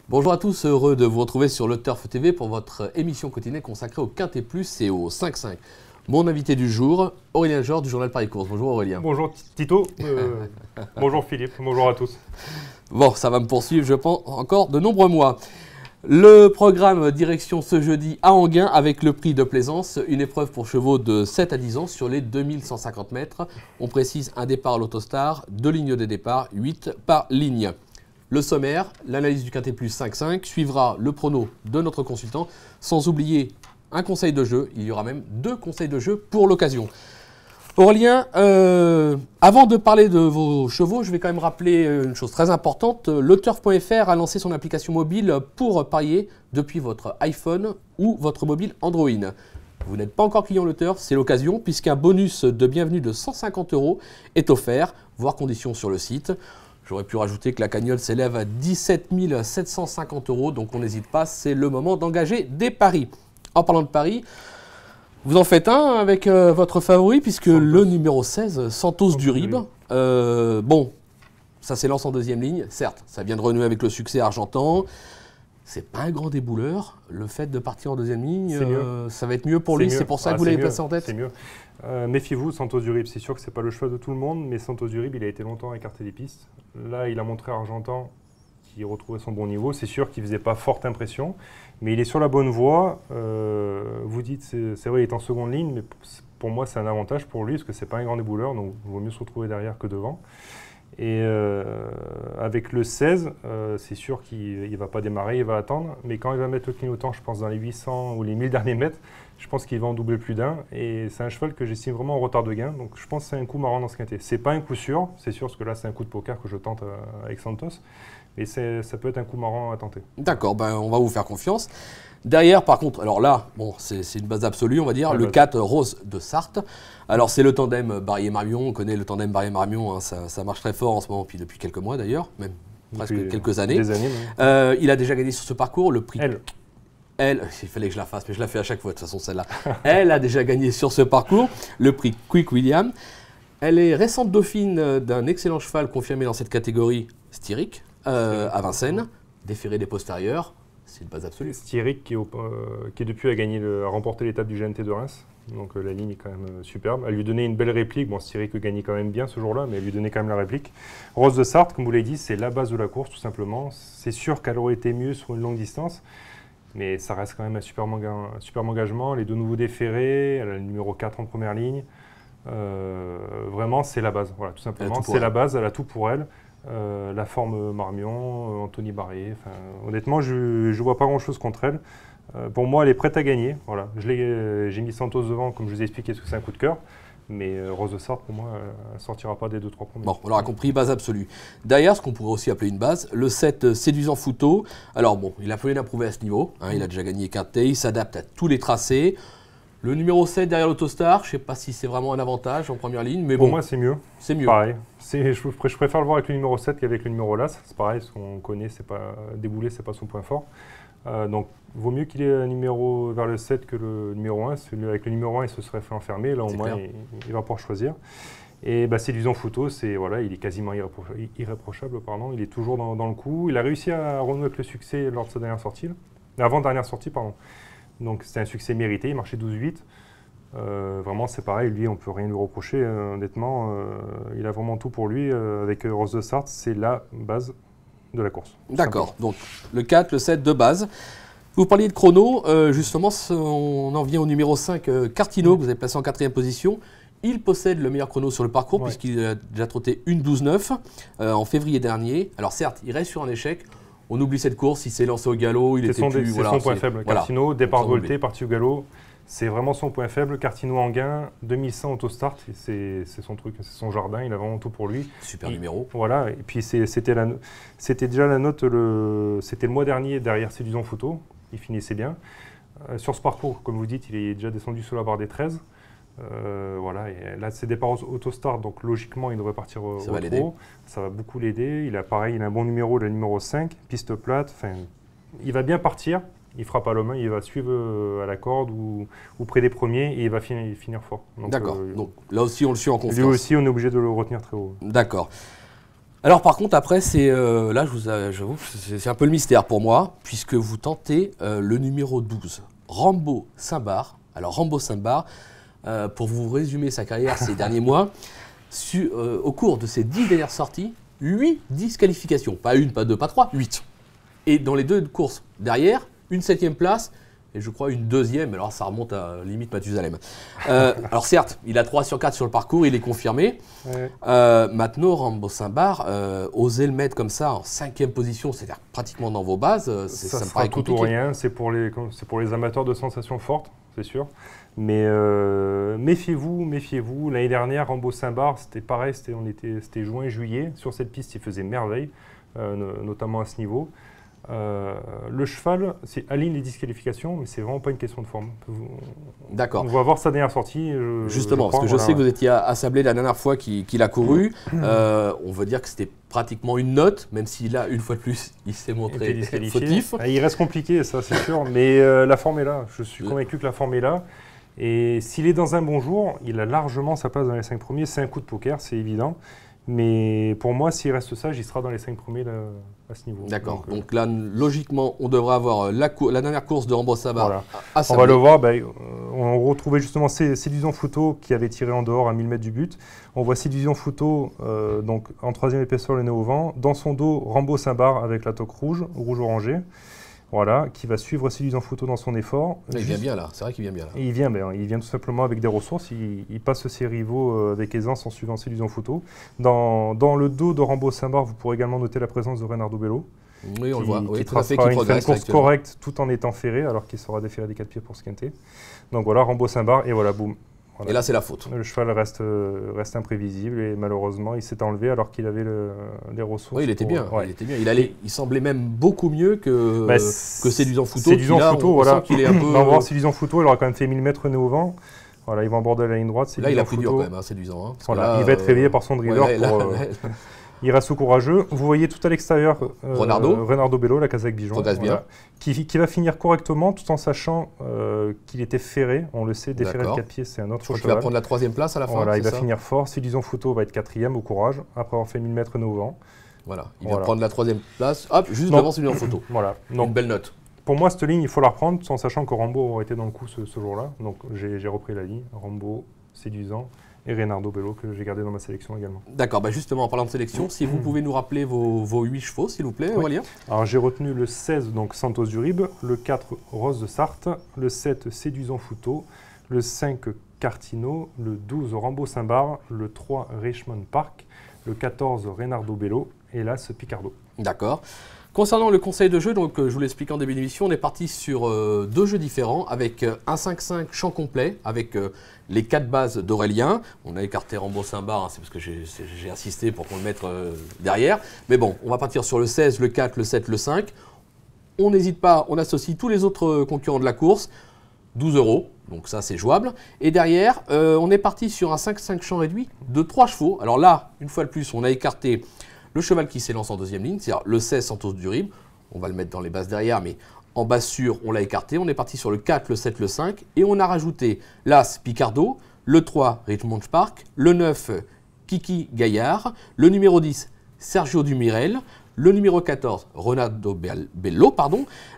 Bonjour à tous, heureux de vous retrouver sur le Turf TV pour votre émission quotidienne consacrée au Quintet Plus et au 5-5. Mon invité du jour, Aurélien Georges du journal Paris Course. Bonjour Aurélien. Bonjour Tito, bonjour Philippe, bonjour à tous. Bon, ça va me poursuivre, je pense, encore de nombreux mois. Le programme direction ce jeudi à Enghien avec le prix de plaisance, une épreuve pour chevaux de 7 à 10 ans sur les 2150 mètres. On précise un départ à l'autostar, 2 lignes de départ, 8 par ligne. Le sommaire, l'analyse du Quintet Plus 5-5, suivra le prono de notre consultant, sans oublier un conseil de jeu. Il y aura même 2 conseils de jeu pour l'occasion. Aurélien, avant de parler de vos chevaux, je vais quand même rappeler une chose très importante. Le Turf.fr a lancé son application mobile pour parier depuis votre iPhone ou votre mobile Android. Vous n'êtes pas encore client le Turf, c'est l'occasion puisqu'un bonus de bienvenue de 150 € est offert, voire conditions sur le site. J'aurais pu rajouter que la cagnotte s'élève à 17 750 €, donc on n'hésite pas, c'est le moment d'engager des paris. En parlant de paris, vous en faites un avec votre favori, puisque le numéro 16, Santos du Rib, bon, ça s'élance en deuxième ligne, certes, ça vient de renouer avec le succès argentan, c'est pas un grand débouleur, le fait de partir en deuxième ligne, ça va être mieux pour lui, c'est pour ça que vous l'avez placé en tête. C'est mieux. Méfiez-vous, Santos du Rib, c'est sûr que c'est pas le choix de tout le monde, mais Santos du Rib, il a été longtemps écarté des pistes. Là, il a montré à Argentan qu'il retrouvait son bon niveau. C'est sûr qu'il faisait pas forte impression, mais il est sur la bonne voie. Vous dites, c'est vrai, il est en seconde ligne, mais pour moi, c'est un avantage pour lui, parce que c'est pas un grand débouleur, donc il vaut mieux se retrouver derrière que devant. Et avec le 16, c'est sûr qu'il ne va pas démarrer, il va attendre. Mais quand il va mettre le clignotant, je pense dans les 800 ou les 1000 derniers mètres, je pense qu'il va en doubler plus d'un. Et c'est un cheval que j'estime vraiment en retard de gain. Donc je pense que c'est un coup marrant dans ce quintet. C'est pas un coup sûr, c'est sûr, parce que là c'est un coup de poker que je tente avec Santos. Mais ça peut être un coup marrant à tenter. D'accord, ben on va vous faire confiance. Derrière, par contre, alors là, bon, c'est une base absolue, on va dire, le 4 Rose de Sarthe. Alors c'est le tandem Barrier-Marmion, on connaît le tandem Barrier-Marmion, hein, ça marche très fort en ce moment, puis depuis quelques mois d'ailleurs, même presque quelques années. Des années il a déjà gagné sur ce parcours le prix. Elle, il fallait que je la fasse, mais je la fais à chaque fois de toute façon celle-là. Elle a déjà gagné sur ce parcours le prix Quick William. Elle est récente dauphine d'un excellent cheval confirmé dans cette catégorie, Styric, à Vincennes, déféré des postérieurs. C'est une base absolue. Styric qui depuis a remporté l'étape du GNT de Reims. Donc la ligne est quand même superbe. Elle lui donnait une belle réplique. Bon, Styric gagnait quand même bien ce jour-là, mais elle lui donnait quand même la réplique. Rose de Sarthe, comme vous l'avez dit, c'est la base de la course tout simplement. C'est sûr qu'elle aurait été mieux sur une longue distance, mais ça reste quand même un superbe engagement. Les 2 nouveaux déférés, elle a le numéro 4 en première ligne. Vraiment, c'est la base. Voilà, tout simplement, c'est la base, elle a tout pour elle. La forme Marmion, Anthony Barrier. Honnêtement, je ne vois pas grand-chose contre elle. Pour moi, elle est prête à gagner. Voilà. J'ai mis Santos devant, comme je vous ai expliqué, parce que c'est un coup de cœur. Mais Rose de Sarthe, pour moi, elle ne sortira pas des 2-3 premiers. Bon, on l'aura compris, base absolue. Derrière, ce qu'on pourrait aussi appeler une base, le 7 Séduisant Fouteau. Alors bon, il a fallu l'approuver à ce niveau. Hein, il a déjà gagné Quintet, il s'adapte à tous les tracés. Le numéro 7 derrière l'Autostar, je ne sais pas si c'est vraiment un avantage en première ligne, mais pour bon. Moi, c'est mieux. C'est mieux. Pareil. Je préfère le voir avec le numéro 7 qu'avec le numéro Las. C'est pareil, ce qu'on connaît, c'est pas déboulé, c'est pas son point fort. Donc, vaut mieux qu'il ait un numéro vers le 7 que le numéro 1. Avec le numéro 1, il se serait fait enfermer. Là, au moins, il va pouvoir choisir. Et Séduisant Fouteau, voilà, il est quasiment irréprochable. Pardon. Il est toujours dans le coup. Il a réussi à renouer avec le succès lors de sa dernière sortie. Avant-dernière sortie, pardon. Donc, c'était un succès mérité. Il marchait 12-8. Vraiment, c'est pareil. Lui, on ne peut rien lui reprocher. Honnêtement, il a vraiment tout pour lui. Avec Rose de Sarthe, c'est la base de la course. D'accord, donc le 4, le 7 de base. Vous parliez de chrono, justement, on en vient au numéro 5, Cartino, que vous avez placé en 4e position. Il possède le meilleur chrono sur le parcours, puisqu'il a déjà trotté une 12-9 en février dernier. Alors certes, il reste sur un échec. On oublie cette course, il s'est lancé au galop, c'est son point faible. Cartino, départ volté, parti au galop. C'est vraiment son point faible. Cartino Enghien, 2100 autostart, c'est son truc, c'est son jardin, il a vraiment tout pour lui. Super numéro. Voilà, et puis c'était déjà la note, c'était le mois dernier derrière Séduisant Photo, il finissait bien. Sur ce parcours, comme vous dites, il est déjà descendu sous la barre des 13. Voilà, et là c'est départ autostart, donc logiquement il devrait partir au pro. Ça va beaucoup l'aider. Il a un bon numéro, le numéro 5, piste plate. Il va bien partir. Il ne fera pas l'homme, il va suivre à la corde ou près des premiers et il va finir fort. D'accord. Donc là aussi, on le suit en confiance. Lui aussi, on est obligé de le retenir très haut. D'accord. Alors par contre, après, là, j'avoue que c'est un peu le mystère pour moi, puisque vous tentez le numéro 12, Rambo Saint-Bar. Alors Rambo Saint-Bar, pour vous résumer sa carrière ces derniers mois, au cours de ses 10 dernières sorties, 8 disqualifications. Pas une, pas deux, pas trois, 8. Et dans les 2 courses derrière, une 7e place, et je crois une 2e, alors ça remonte à limite Mathusalem. Alors certes, il a 3 sur 4 sur le parcours, il est confirmé. Ouais. Maintenant, Rambo Saint-Bar, oser le mettre comme ça en 5e position, c'est-à-dire pratiquement dans vos bases, ça me paraît compliqué. Tout ou rien, c'est pour les amateurs de sensations fortes, c'est sûr. Mais méfiez-vous. L'année dernière, Rambo Saint-Bar, c'était pareil, c'était juin-juillet. Sur cette piste, il faisait merveille, notamment à ce niveau. Le cheval, aligne les disqualifications, mais c'est vraiment pas une question de forme. D'accord. On va voir sa dernière sortie. Justement, parce que je sais que vous étiez à Sablé la dernière fois qu'il a couru. On veut dire que c'était pratiquement une note, même si là, une fois de plus, il s'est montré fautif. Il reste compliqué, ça c'est sûr, mais la forme est là. Je suis convaincu que la forme est là. Et s'il est dans un bon jour, il a largement sa place dans les 5 premiers. C'est un coup de poker, c'est évident. Mais pour moi, s'il reste sage, il sera dans les 5 premiers là, à ce niveau. D'accord. Donc là, logiquement, on devrait avoir la dernière course de Rambo Saint-Bar voilà. à Sablé. On va le voir. On retrouvait justement Séduisant Fouto qui avait tiré en dehors à 1000 mètres du but. On voit Séduisant Fouto donc en 3e épaisseur, le nez au vent. Dans son dos, Rambo Saint-Bar avec la toque rouge-orangé. Voilà, qui va suivre Séduisant Fouto dans son effort. Il vient bien là, c'est vrai qu'il vient bien là. Il vient tout simplement avec des ressources, il passe ses rivaux avec aisance en suivant Séduisant Fouto. Dans le dos de Rambo Saint-Bar, vous pourrez également noter la présence de Reynardo Bello. Oui, on le voit, qui tracera une course correcte tout en étant ferré, alors qu'il sera déféré des 4 pieds pour se quinter. Donc voilà, Rambo Saint-Bar, et voilà, boum. Voilà. Et là, c'est la faute. Le cheval reste imprévisible et malheureusement, il s'est enlevé alors qu'il avait les ressources. Oui, il était bien. Ouais. Il semblait même beaucoup mieux que Séduisant Fouto. Séduisant Fouto, voilà. Qu'il est un peu... On va voir Séduisant Fouto, il aura quand même fait 1000 mètres nez au vent. Voilà, il va aborder la ligne droite. Là, il a pris dur quand même, Séduisant. Hein, voilà, là, il va être réveillé par son driver. Il reste courageux. Vous voyez tout à l'extérieur Reynardo Bello, la Kazakh Bijon, voilà, qui va finir correctement tout en sachant qu'il était ferré. On le sait, déféré de 4 pieds, c'est un autre cheval. Il va prendre la 3e place à la fin. Voilà, il va finir fort. Séduisant Fouto va être 4e au courage, après avoir fait 1000 mètres nez au vent. Voilà, il va prendre la 3e place, hop, juste devant Séduisant Fouto. Voilà. Une belle note. Pour moi, cette ligne, il faut la reprendre, tout en sachant que Rambo aurait été dans le coup ce jour-là. Donc j'ai repris la ligne. Rambo, Séduisant et Reynardo Bello que j'ai gardé dans ma sélection également. D'accord, justement en parlant de sélection, si vous pouvez nous rappeler vos 8 chevaux, s'il vous plaît, Aurélien. Alors j'ai retenu le 16, donc Santos du Rib, le 4, Rose de Sarthe, le 7, Séduisant Fouto, le 5, Cartino, le 12, Rambo Saint-Bar, le 3, Richmond Park, le 14, Reynardo Bello et là, ce Picardo. D'accord. Concernant le conseil de jeu, donc, je vous l'explique en début d'émission, on est parti sur 2 jeux différents avec un 5-5 champ complet avec les 4 bases d'Aurélien. On a écarté Rambo Saint-Bar, hein, c'est parce que j'ai insisté pour qu'on le mette derrière. Mais bon, on va partir sur le 16, le 4, le 7, le 5. On n'hésite pas, on associe tous les autres concurrents de la course. 12 €, donc ça c'est jouable. Et derrière, on est parti sur un 5-5 champ réduit de 3 chevaux. Alors là, une fois de plus, on a écarté le cheval qui s'élance en 2e ligne, c'est-à-dire le 16 Santos du Rib. On va le mettre dans les bases derrière, mais en base sûre, on l'a écarté. On est parti sur le 4, le 7, le 5. Et on a rajouté l'As Picardo, le 3 Richmond Park, le 9 Kiki Gaillard, le numéro 10 Sergio Dumirel, le numéro 14 Reynardo Bello,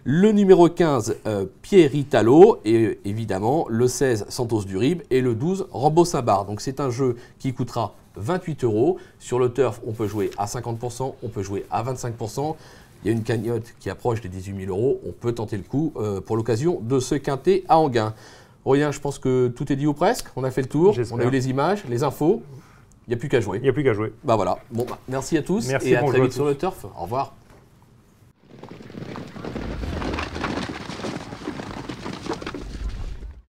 le numéro 15 Pieritalo et évidemment le 16 Santos du Rib et le 12 Rambo Saint-Bar. Donc c'est un jeu qui coûtera 28 €. Sur le turf, on peut jouer à 50%, on peut jouer à 25%. Il y a une cagnotte qui approche des 18 000 €. On peut tenter le coup pour l'occasion de ce quintet à Enghien. Aurélien, je pense que tout est dit ou presque. On a fait le tour, on a eu les images, les infos. Il n'y a plus qu'à jouer. Il n'y a plus qu'à jouer. Voilà. Bon, merci à tous merci, et à très vite sur le turf. Au revoir.